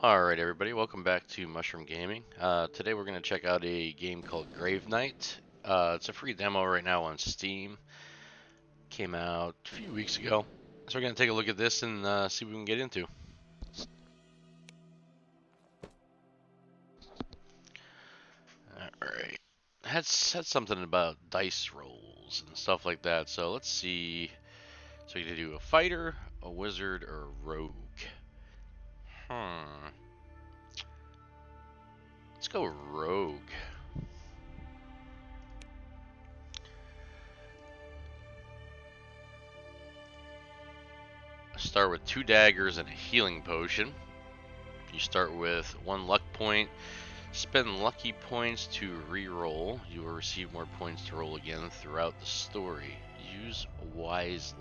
Alright everybody, welcome back to Mushroom Gaming. Today we're going to check out a game called Grave Knight. It's a free demo right now on Steam. Came out a few weeks ago. So we're going to take a look at this and see what we can get into. Alright. Had something about dice rolls and stuff like that, so let's see. So you can do a fighter, a wizard, or a rogue. Hmm. Let's go rogue. Start with 2 daggers and a healing potion. You start with 1 luck point. Spend lucky points to re-roll. You will receive more points to roll again throughout the story. Use wisely.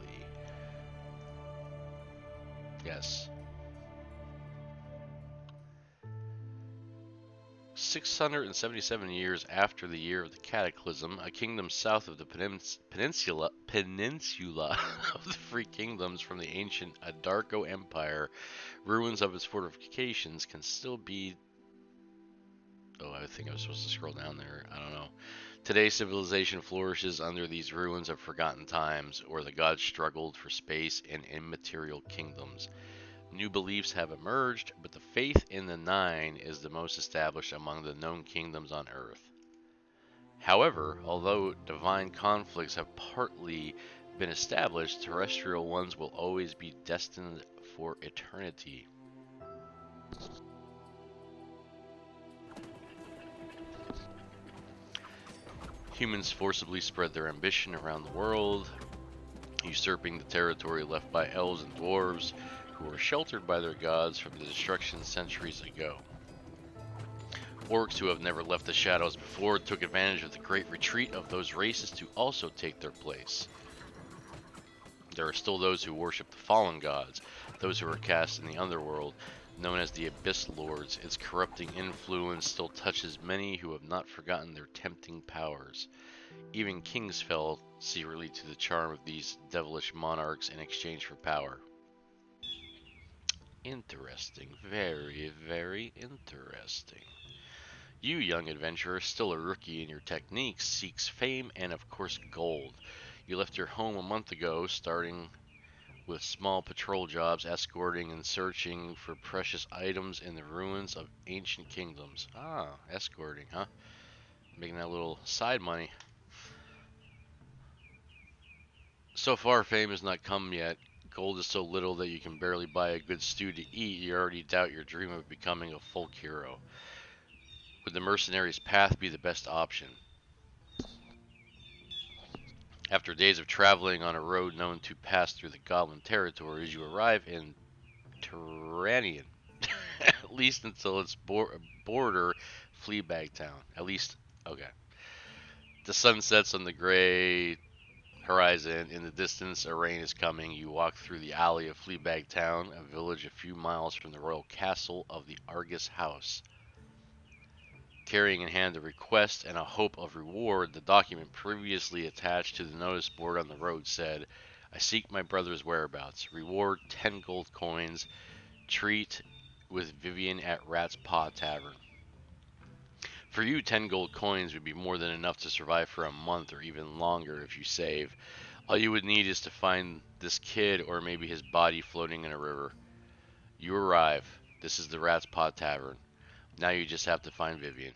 Yes. 677 years after the year of the Cataclysm, a kingdom south of the peninsula of the Free Kingdoms from the ancient Adarko Empire, ruins of its fortifications can still be. Oh, I think I was supposed to scroll down there. I don't know. Today, civilization flourishes under these ruins of forgotten times, where the gods struggled for space in immaterial kingdoms. New beliefs have emerged, but the faith in the Nine is the most established among the known kingdoms on Earth. However, although divine conflicts have partly been established, terrestrial ones will always be destined for eternity. Humans forcibly spread their ambition around the world, usurping the territory left by elves and dwarves, who were sheltered by their gods from the destruction centuries ago. Orcs who have never left the shadows before took advantage of the great retreat of those races to also take their place. There are still those who worship the fallen gods, those who are cast in the underworld, known as the Abyss Lords. Its corrupting influence still touches many who have not forgotten their tempting powers. Even kings fell secretly to the charm of these devilish monarchs in exchange for power. Interesting. Very, very interesting. You, young adventurer, still a rookie in your techniques, seeks fame and, of course, gold. You left your home a month ago, starting with small patrol jobs, escorting and searching for precious items in the ruins of ancient kingdoms. Ah, escorting, huh? Making that little side money. So far, fame has not come yet. Gold is so little that you can barely buy a good stew to eat. You already doubt your dream of becoming a folk hero. Would the mercenary's path be the best option? After days of traveling on a road known to pass through the goblin territories, you arrive in Turanian. At least until its border, Fleabag Town. At least, okay. The sun sets on the gray horizon. In the distance, a rain is coming. You walk through the alley of Fleabag Town, a village a few miles from the royal castle of the Argus House. Carrying in hand a request and a hope of reward, the document previously attached to the notice board on the road said, I seek my brother's whereabouts. Reward 10 gold coins. Treat with Vivian at Rat's Paw Tavern. For you, 10 gold coins would be more than enough to survive for a month or even longer if you save. All you would need is to find this kid or maybe his body floating in a river. You arrive. This is the Rat's Paw Tavern. Now you just have to find Vivian.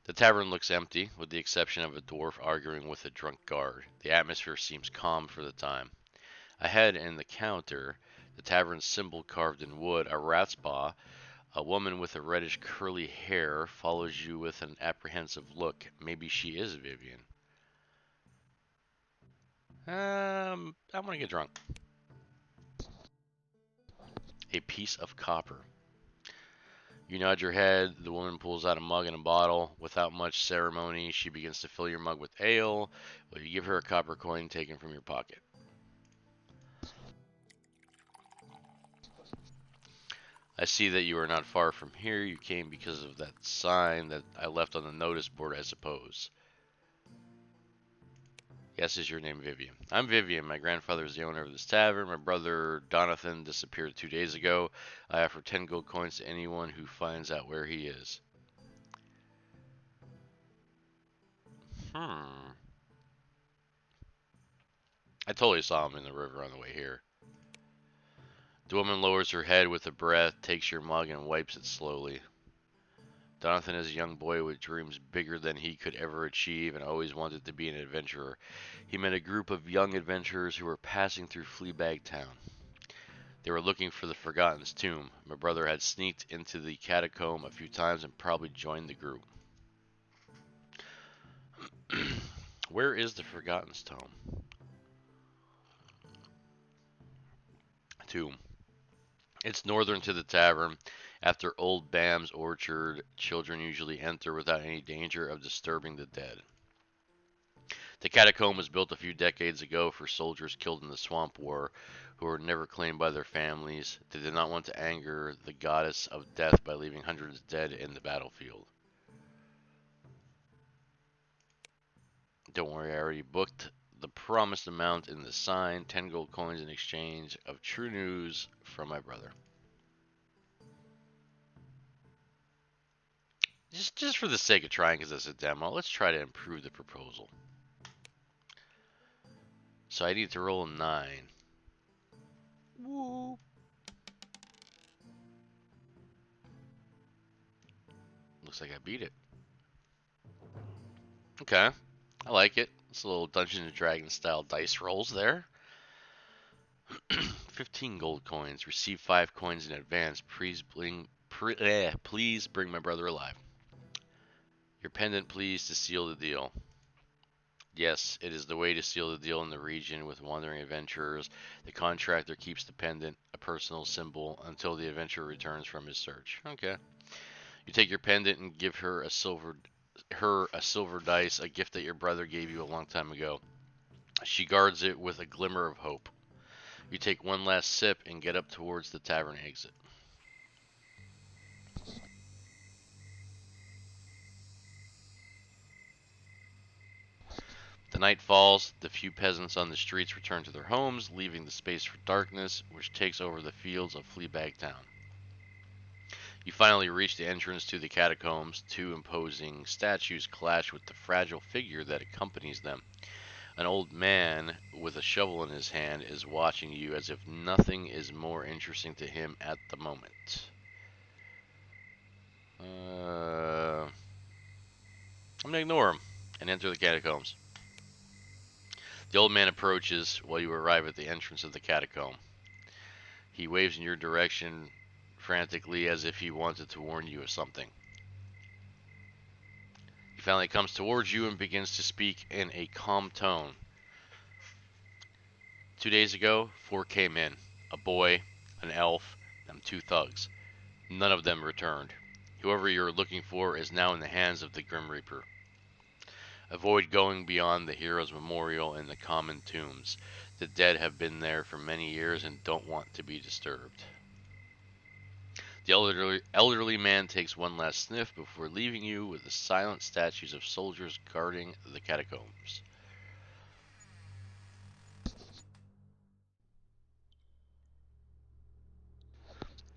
The tavern looks empty, with the exception of a dwarf arguing with a drunk guard. The atmosphere seems calm for the time. Ahead in the counter, the tavern's symbol carved in wood, a rat's paw, a woman with a reddish curly hair follows you with an apprehensive look. Maybe she is Vivian. I'm gonna get drunk. A piece of copper. You nod your head. The woman pulls out a mug and a bottle. Without much ceremony, she begins to fill your mug with ale. Well, you give her a copper coin taken from your pocket. I see that you are not far from here. You came because of that sign that I left on the notice board, I suppose. Yes, is your name Vivian? I'm Vivian. My grandfather is the owner of this tavern. My brother Donathan disappeared 2 days ago. I offer 10 gold coins to anyone who finds out where he is. Hmm. I totally saw him in the river on the way here. The woman lowers her head with a breath, takes your mug, and wipes it slowly. Jonathan is a young boy with dreams bigger than he could ever achieve and always wanted to be an adventurer. He met a group of young adventurers who were passing through Fleabag Town. They were looking for the Forgotten's tomb. My brother had sneaked into the catacomb a few times and probably joined the group. Where is the Forgotten's tomb? It's northern to the tavern. After Old Bam's orchard, children usually enter without any danger of disturbing the dead. The catacomb was built a few decades ago for soldiers killed in the Swamp War who were never claimed by their families. They did not want to anger the goddess of death by leaving hundreds dead in the battlefield. Don't worry, I already booked the promised amount in the sign, 10 gold coins in exchange of true news from my brother. Just for the sake of trying, because it's a demo, let's try to improve the proposal. So I need to roll a 9. Woo. Looks like I beat it. Okay. I like it. It's a little Dungeons and Dragons style dice rolls there. 15 gold coins. Receive 5 coins in advance. Please bring my brother alive. Your pendant, please, to seal the deal. Yes, it is the way to seal the deal in the region with wandering adventurers. The contractor keeps the pendant, a personal symbol, until the adventurer returns from his search. Okay. You take your pendant and give her a silver dice, a gift that your brother gave you a long time ago. She guards it with a glimmer of hope. You take one last sip and get up towards the tavern exit. The night falls, the few peasants on the streets return to their homes, leaving the space for darkness, which takes over the fields of Fleabag Town. You finally reach the entrance to the catacombs. Two imposing statues clash with the fragile figure that accompanies them. An old man with a shovel in his hand is watching you as if nothing is more interesting to him at the moment. I'm gonna ignore him and enter the catacombs. The old man approaches while you arrive at the entrance of the catacomb. He waves in your direction frantically as if he wanted to warn you of something. He finally comes towards you and begins to speak in a calm tone. 2 days ago, 4 came in. A boy, an elf, and 2 thugs. None of them returned. Whoever you're looking for is now in the hands of the Grim Reaper. Avoid going beyond the hero's memorial and the common tombs. The dead have been there for many years and don't want to be disturbed. The elderly man takes one last sniff before leaving you with the silent statues of soldiers guarding the catacombs.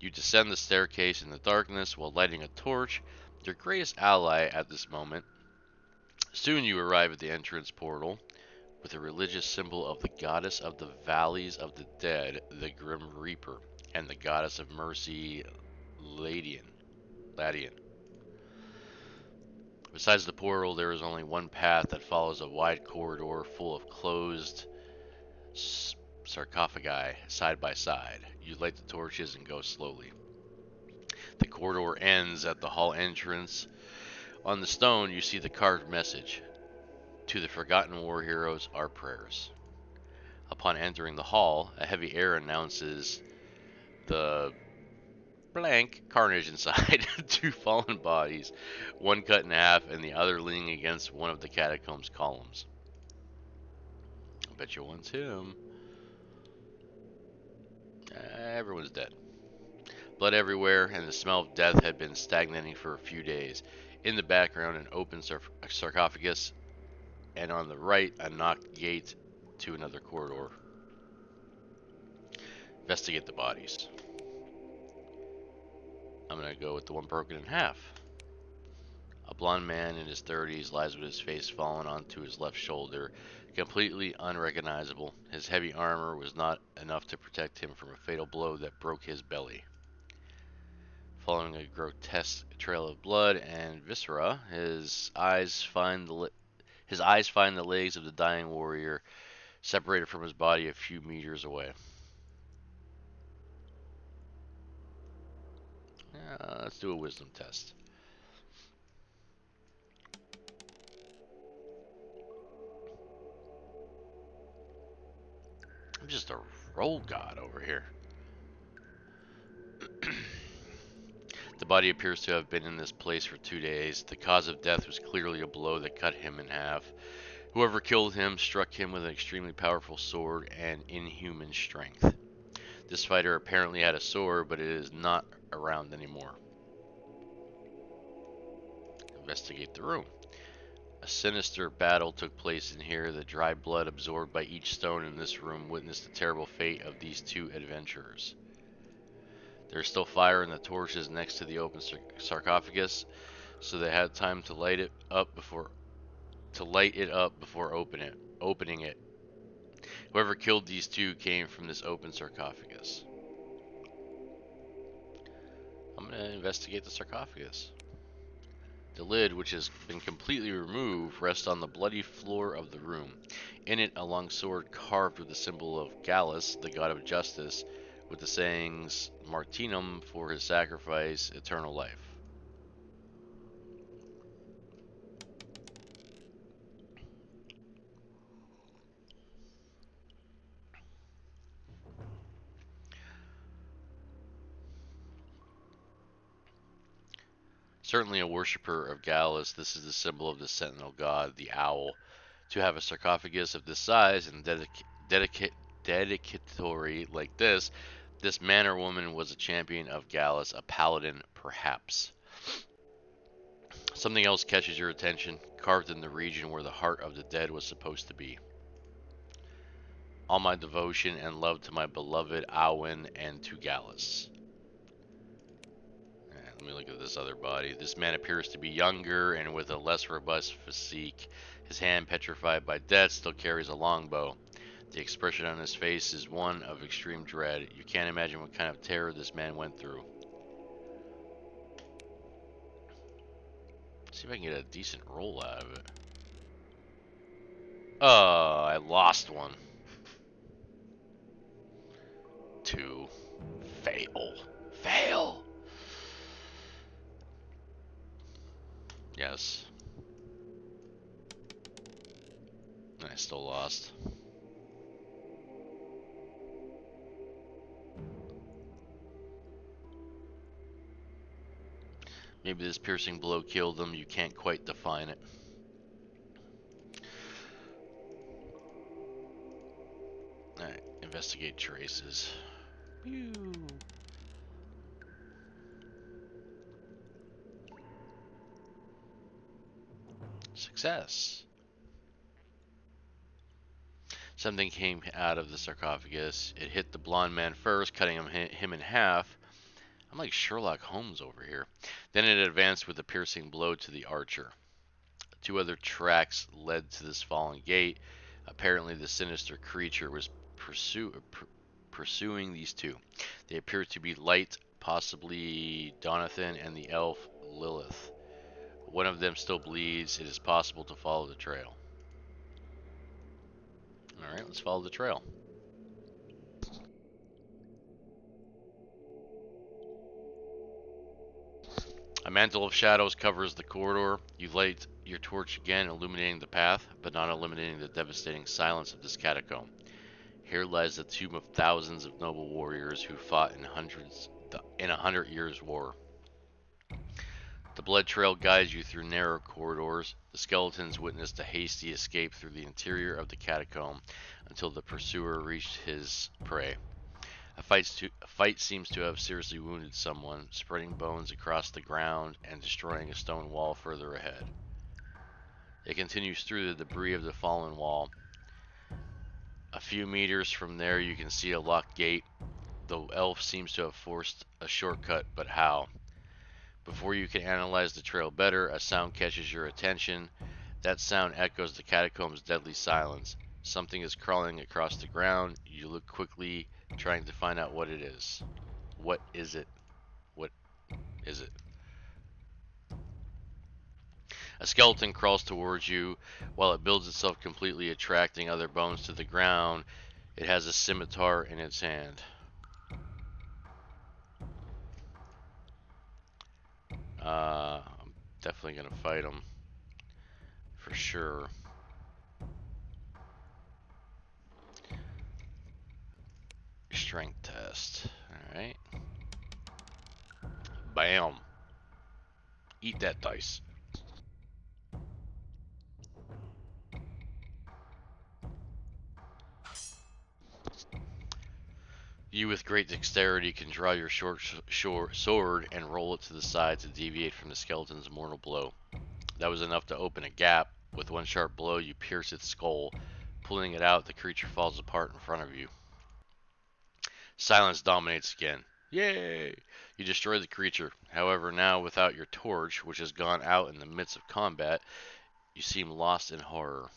You descend the staircase in the darkness while lighting a torch, your greatest ally at this moment. Soon you arrive at the entrance portal with a religious symbol of the goddess of the valleys of the dead, the Grim Reaper, and the goddess of mercy, Ladian. Besides the portal, there is only one path that follows a wide corridor full of closed sarcophagi side by side. You light the torches and go slowly. The corridor ends at the hall entrance. On the stone, you see the carved message: "To the forgotten war heroes, our prayers." Upon entering the hall, a heavy air announces the blank carnage inside. 2 fallen bodies, one cut in half and the other leaning against one of the catacombs columns. I bet you one's him. Everyone's dead. Blood everywhere, and the smell of death had been stagnating for a few days. In the background, an open sarcophagus and on the right, a knocked gate to another corridor. Investigate the bodies. I'm gonna go with the one broken in half. A blond man in his 30s lies with his face fallen onto his left shoulder, completely unrecognizable. His heavy armor was not enough to protect him from a fatal blow that broke his belly. Following a grotesque trail of blood and viscera, his eyes find the legs of the dying warrior, separated from his body a few meters away. Let's do a wisdom test. I'm just a roll god over here. The body appears to have been in this place for 2 days. The cause of death was clearly a blow that cut him in half. Whoever killed him struck him with an extremely powerful sword and inhuman strength. This fighter apparently had a sword, but it is not around anymore. Investigate the room. A sinister battle took place in here. The dry blood absorbed by each stone in this room witnessed the terrible fate of these two adventurers. There's still fire in the torches next to the open sarcophagus, so they had time to light it up before opening it. Whoever killed these two came from this open sarcophagus. I'm gonna investigate the sarcophagus. The lid, which has been completely removed, rests on the bloody floor of the room. In it, a long sword carved with the symbol of Gallus, the god of justice, with the sayings Martinum for his sacrifice, eternal life. Certainly a worshipper of Gallus, this is the symbol of the sentinel god, the owl. To have a sarcophagus of this size and dedicatory like this man or woman was a champion of Gallus, a paladin perhaps. Something else catches your attention, carved in the region where the heart of the dead was supposed to be. All my devotion and love to my beloved Awen and to Gallus. Let me look at this other body. This man appears to be younger and with a less robust physique. His hand, petrified by death, still carries a longbow. The expression on his face is one of extreme dread. You can't imagine what kind of terror this man went through. See if I can get a decent roll out of it. Oh, I lost one. 2. Fail. Fail! Yes. I still lost. Maybe this piercing blow killed them. You can't quite define it. Alright, investigate traces. Pew. Success. Something came out of the sarcophagus. It hit the blonde man first, cutting him in half. I'm like Sherlock Holmes over here. Then it advanced with a piercing blow to the archer. 2 other tracks led to this fallen gate. Apparently the sinister creature was pursuing these 2. They appear to be Light, possibly Donathan, and the elf Lilith. One of them still bleeds. It is possible to follow the trail. Alright, let's follow the trail. A mantle of shadows covers the corridor. You light your torch again, illuminating the path, but not eliminating the devastating silence of this catacomb. Here lies the tomb of thousands of noble warriors who fought in a 100 Years' War. The blood trail guides you through narrow corridors. The skeletons witnessed a hasty escape through the interior of the catacomb until the pursuer reached his prey. A fight seems to have seriously wounded someone, spreading bones across the ground and destroying a stone wall further ahead. It continues through the debris of the fallen wall. A few meters from there, you can see a locked gate. The elf seems to have forced a shortcut, but how? Before you can analyze the trail better, a sound catches your attention. That sound echoes the catacomb's deadly silence. Something is crawling across the ground. You look quickly, trying to find out what it is. What is it? What is it? A skeleton crawls towards you while it builds itself completely, attracting other bones to the ground. It has a scimitar in its hand. I'm definitely gonna fight him for sure. Strength test. Alright. Bam. Eat that dice. You, with great dexterity, can draw your short sword and roll it to the side to deviate from the skeleton's mortal blow. That was enough to open a gap. With one sharp blow, you pierce its skull. Pulling it out, the creature falls apart in front of you. Silence dominates again. Yay! You destroy the creature. However, now without your torch, which has gone out in the midst of combat, you seem lost in horror.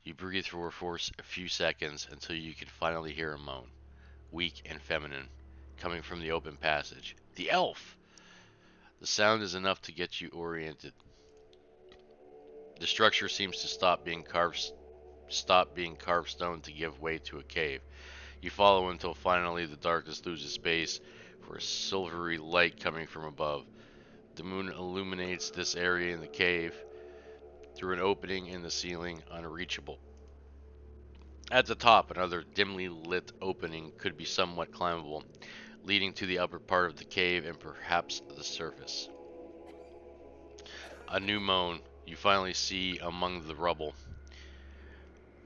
You breathe for a few seconds until you can finally hear a moan, weak and feminine, coming from the open passage. The elf! The sound is enough to get you oriented. The structure seems to stop being carved stone to give way to a cave. You follow until finally the darkness loses space for a silvery light coming from above. The moon illuminates this area in the cave through an opening in the ceiling unreachable. At the top, another dimly lit opening could be somewhat climbable, leading to the upper part of the cave and perhaps the surface. A new moan you finally see among the rubble,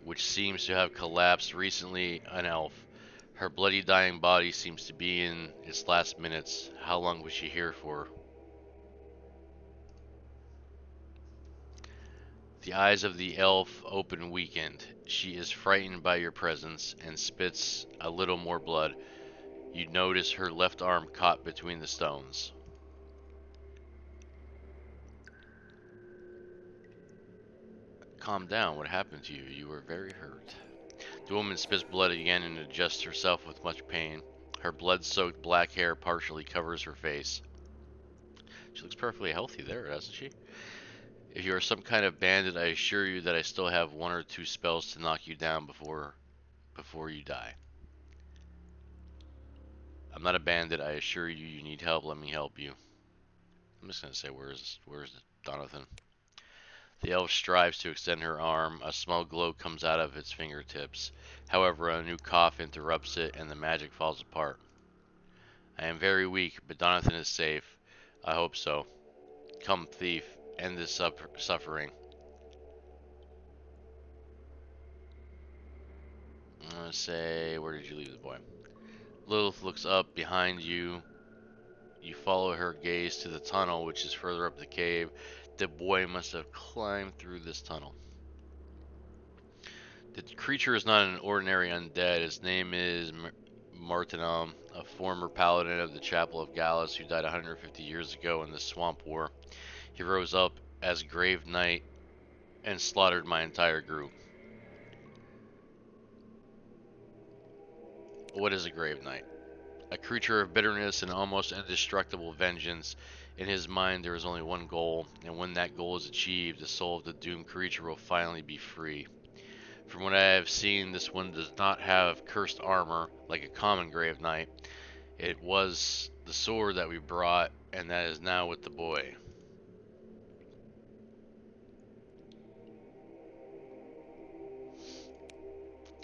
which seems to have collapsed recently. An elf. Her bloody dying body seems to be in its last minutes. How long was she here for? The eyes of the elf open weakened. She is frightened by your presence and spits a little more blood. You notice her left arm caught between the stones. Calm down. What happened to you? You were very hurt. The woman spits blood again and adjusts herself with much pain. Her blood-soaked black hair partially covers her face. She looks perfectly healthy there, doesn't she? If you are some kind of bandit, I assure you that I still have one or two spells to knock you down before you die. I'm not a bandit. I assure you, you need help. Let me help you. I'm just gonna say, where's Donathan? The elf strives to extend her arm. A small glow comes out of its fingertips. However, a new cough interrupts it, and the magic falls apart. I am very weak, but Donathan is safe. I hope so. Come, thief, end this suffering. I'm gonna say, where did you leave the boy? Lilith looks up behind you. You follow her gaze to the tunnel, which is further up the cave. The boy must have climbed through this tunnel. The creature is not an ordinary undead. His name is Martinam, a former paladin of the Chapel of Gallus who died 150 years ago in the Swamp War. He rose up as Grave Knight and slaughtered my entire group. What is a Grave Knight? A creature of bitterness and almost indestructible vengeance. In his mind, there is only one goal, and when that goal is achieved, the soul of the doomed creature will finally be free. From what I have seen, this one does not have cursed armor like a common Grave Knight. It was the sword that we brought, and that is now with the boy.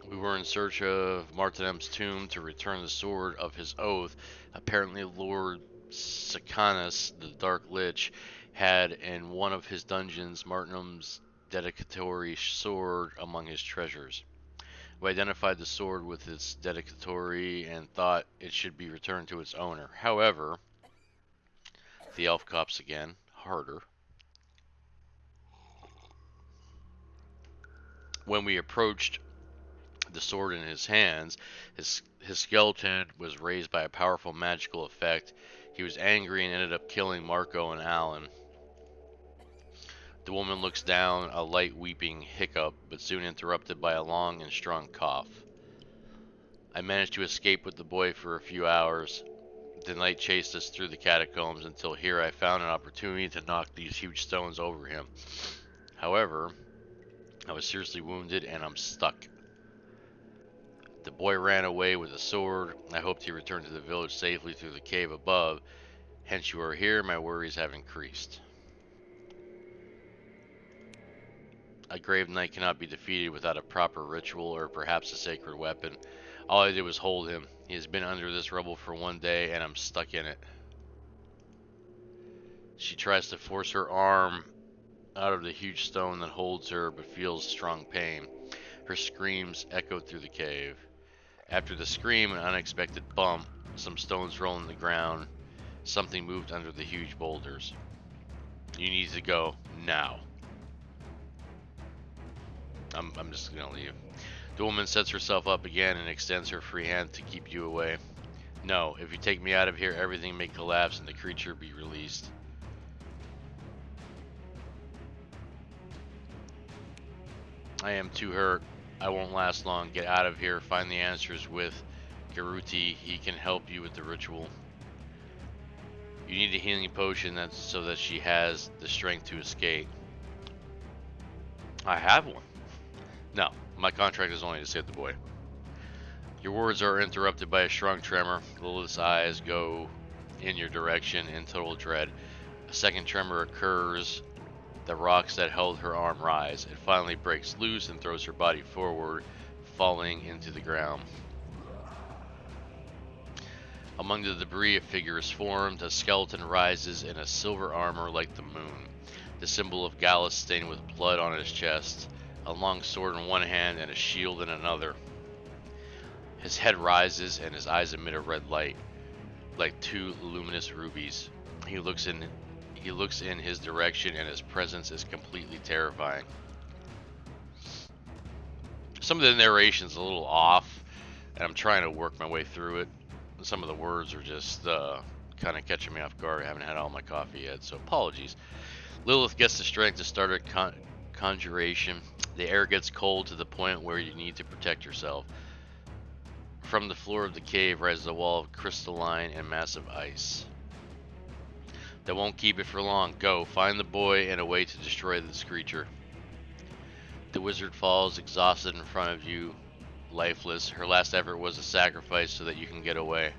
We were in search of Martinam's tomb to return the sword of his oath. Apparently, Lord Sicanus, the Dark Lich, had in one of his dungeons Martinam's dedicatory sword among his treasures. We identified the sword with its dedicatory and thought it should be returned to its owner. However, the elf coughs again. harder. When we approached the sword in his hands, his skeleton was raised by a powerful magical effect. He was angry and ended up killing Marco and Alan. The woman looks down, a light weeping hiccup, but soon interrupted by a long and strong cough. I managed to escape with the boy for a few hours. The night chased us through the catacombs until here I found an opportunity to knock these huge stones over him. However, I was seriously wounded and I'm stuck. The boy ran away with a sword. I hoped he returned to the village safely through the cave above. Hence you are here, my worries have increased. A grave knight cannot be defeated without a proper ritual or perhaps a sacred weapon. All I did was hold him. He has been under this rubble for one day and I'm stuck in it. She tries to force her arm out of the huge stone that holds her but feels strong pain. Her screams echoed through the cave. After the scream, an unexpected bump. Some stones rolled on the ground. Something moved under the huge boulders. You need to go now. I'm just gonna leave. The woman sets herself up again and extends her free hand to keep you away. No, if you take me out of here, everything may collapse and the creature be released. I am too hurt. I won't last long. Get out of here. Find the answers with Garuti. He can help you with the ritual. You need a healing potion so that she has the strength to escape. I have one. No, my contract is only to save the boy. Your words are interrupted by a strong tremor. Lilith's eyes go in your direction in total dread. A second tremor occurs. The rocks that held her arm rise. It finally breaks loose and throws her body forward, falling into the ground. Among the debris, a figure is formed. A skeleton rises in a silver armor like the moon. The symbol of Gallus stained with blood on his chest. A long sword in one hand and a shield in another. His head rises and his eyes emit a red light, like two luminous rubies. He looks in his direction and his presence is completely terrifying. Some of the narration's a little off, and I'm trying to work my way through it. Some of the words are just kind of catching me off guard. I haven't had all my coffee yet, so apologies. Lilith gets the strength to start a conjuration. The air gets cold to the point where you need to protect yourself. From the floor of the cave rises a wall of crystalline and massive ice. That won't keep it for long. Go, find the boy and a way to destroy this creature. The wizard falls exhausted in front of you, lifeless. Her last effort was a sacrifice so that you can get away.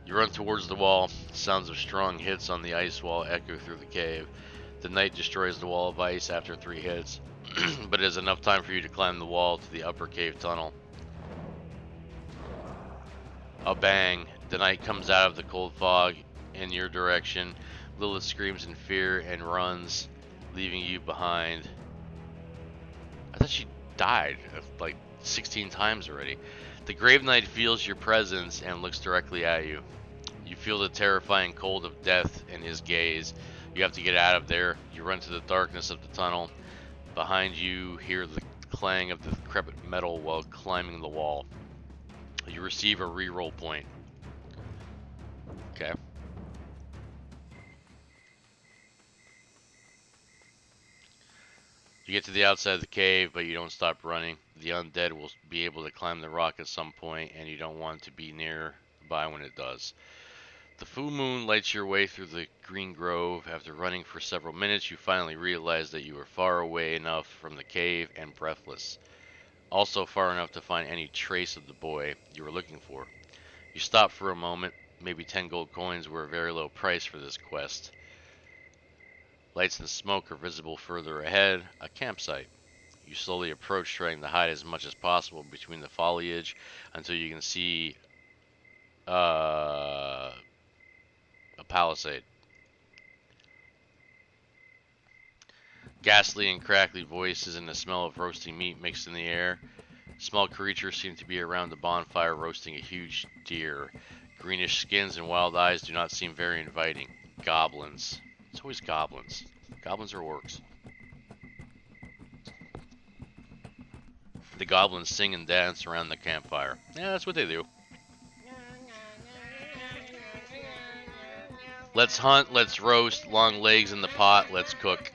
You run towards the wall. Sounds of strong hits on the ice wall echo through the cave. The knight destroys the wall of ice after 3 hits, but it is enough time for you to climb the wall to the upper cave tunnel. A bang. The knight comes out of the cold fog in your direction. Lilith screams in fear and runs, leaving you behind. I thought she died like 16 times already. The Grave Knight feels your presence and looks directly at you. You feel the terrifying cold of death in his gaze. You have to get out of there. You run to the darkness of the tunnel. Behind you hear the clang of the decrepit metal while climbing the wall. You receive a reroll point. Okay. You get to the outside of the cave, but you don't stop running. The undead will be able to climb the rock at some point, and you don't want to be nearby when it does. The full moon lights your way through the green grove. After running for several minutes, you finally realize that you are far away enough from the cave and breathless. Also far enough to find any trace of the boy you were looking for. You stop for a moment. Maybe 10 gold coins were a very low price for this quest. Lights and smoke are visible further ahead, a campsite. You slowly approach, trying to hide as much as possible between the foliage until you can see a palisade. Ghastly and crackly voices and the smell of roasting meat mixed in the air. Small creatures seem to be around the bonfire roasting a huge deer. Greenish skins and wild eyes do not seem very inviting. Goblins. It's always goblins. Goblins or orcs. The goblins sing and dance around the campfire. Yeah, that's what they do. Let's hunt, let's roast, long legs in the pot, let's cook.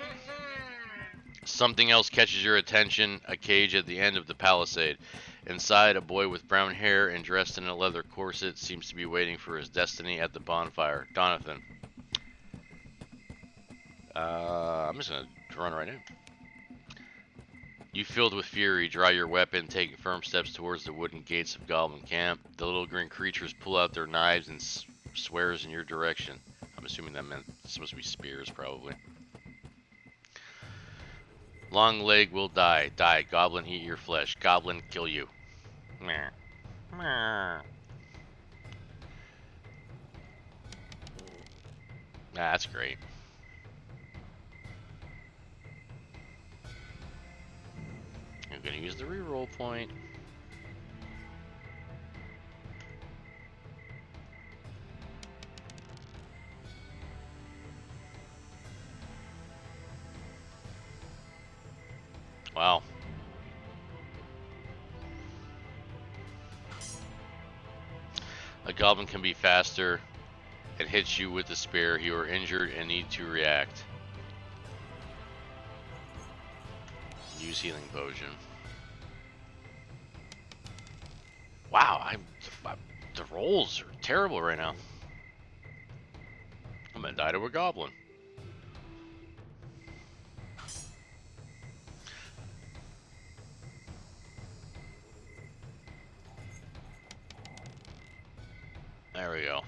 Something else catches your attention, a cage at the end of the palisade. Inside, a boy with brown hair and dressed in a leather corset seems to be waiting for his destiny at the bonfire. Donathan. I'm just going to run right in. You, filled with fury, draw your weapon, taking firm steps towards the wooden gates of Goblin Camp. The little green creatures pull out their knives and swears in your direction. I'm assuming that meant it's supposed to be spears, probably. Long leg will die. Die. Goblin eat your flesh. Goblin kill you. Meh. Meh. That's great. I'm gonna use the reroll point. Wow. A goblin can be faster and hits you with a spear. You are injured and need to react. Use healing potion. Wow, the rolls are terrible right now. I'm gonna die to a goblin. There we go.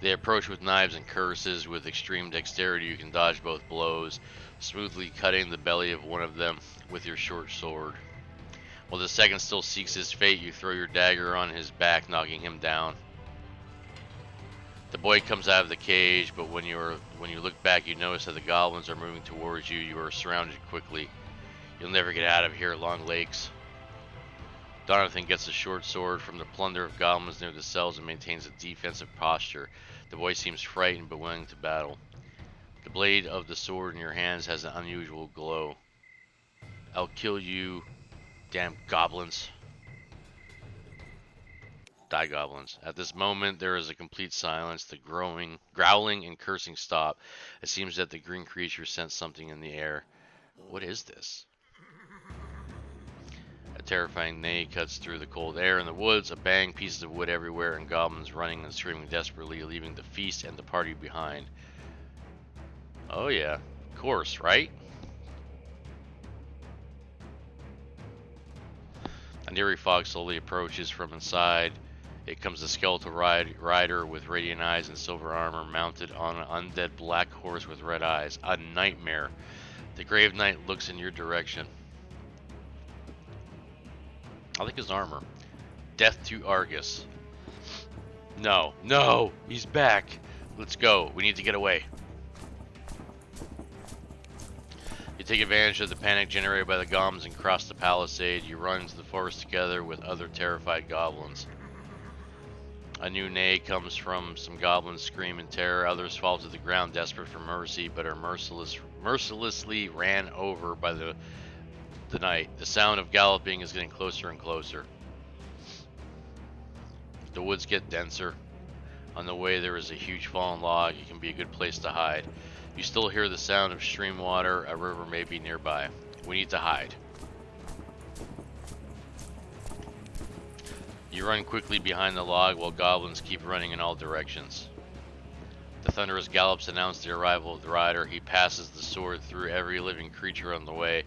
They approach with knives and curses. With extreme dexterity, you can dodge both blows, smoothly cutting the belly of one of them with your short sword. While the second still seeks his fate, you throw your dagger on his back, knocking him down. The boy comes out of the cage, but when you look back, you notice that the goblins are moving towards you. You are surrounded quickly. You'll never get out of here, long legs. Donathan gets a short sword from the plunder of goblins near the cells and maintains a defensive posture. The boy seems frightened but willing to battle. The blade of the sword in your hands has an unusual glow. I'll kill you, damn goblins. Die, goblins. At this moment, there is a complete silence. The growling and cursing stop. It seems that the green creature sensed something in the air. What is this? A terrifying neigh cuts through the cold air in the woods. A bang, pieces of wood everywhere, and goblins running and screaming desperately, leaving the feast and the party behind. Oh yeah, of course, right? A eerie fog slowly approaches from inside. It comes a skeletal rider with radiant eyes and silver armor, mounted on an undead black horse with red eyes. A nightmare. The Grave Knight looks in your direction. I like his armor. Death to Argus. No, no, he's back. Let's go. We need to get away. You take advantage of the panic generated by the goblins and cross the palisade. You run into the forest together with other terrified goblins. A new neigh comes from some goblins scream in terror. Others fall to the ground desperate for mercy, but are mercilessly ran over by the night. The sound of galloping is getting closer and closer. The woods get denser. On the way there is a huge fallen log. It can be a good place to hide. You still hear the sound of stream water. A river may be nearby. We need to hide. You run quickly behind the log while goblins keep running in all directions. The thunderous gallops announce the arrival of the rider. He passes the sword through every living creature on the way.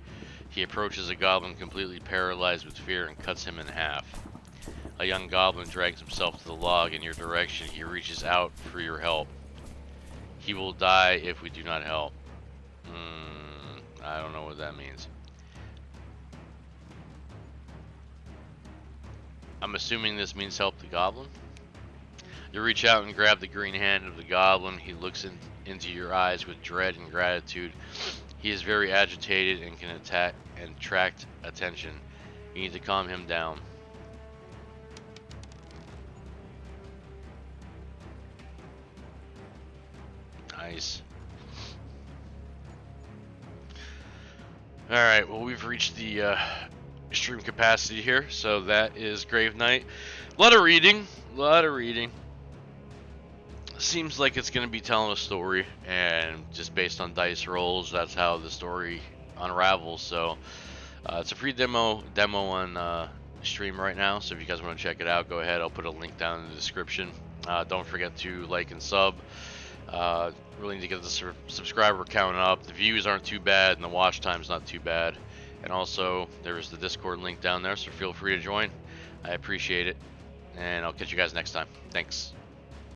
He approaches a goblin completely paralyzed with fear and cuts him in half. A young goblin drags himself to the log in your direction. He reaches out for your help. He will die if we do not help. I don't know what that means. I'm assuming this means help the goblin. You reach out and grab the green hand of the goblin. He looks into your eyes with dread and gratitude. He is very agitated and can attack and attract attention. You need to calm him down. Nice. Alright, well, we've reached the stream capacity here, so that is Grave Knight. A lot of reading, Seems like it's going to be telling a story, and just based on dice rolls, that's how the story unravels. So it's a free demo on stream right now, so if you guys want to check it out, go ahead. I'll put a link down in the description. Don't forget to like and sub. Really need to get the subscriber count up. The views aren't too bad, and the watch time's not too bad. And also, there's the Discord link down there, so feel free to join. I appreciate it, and I'll catch you guys next time. Thanks.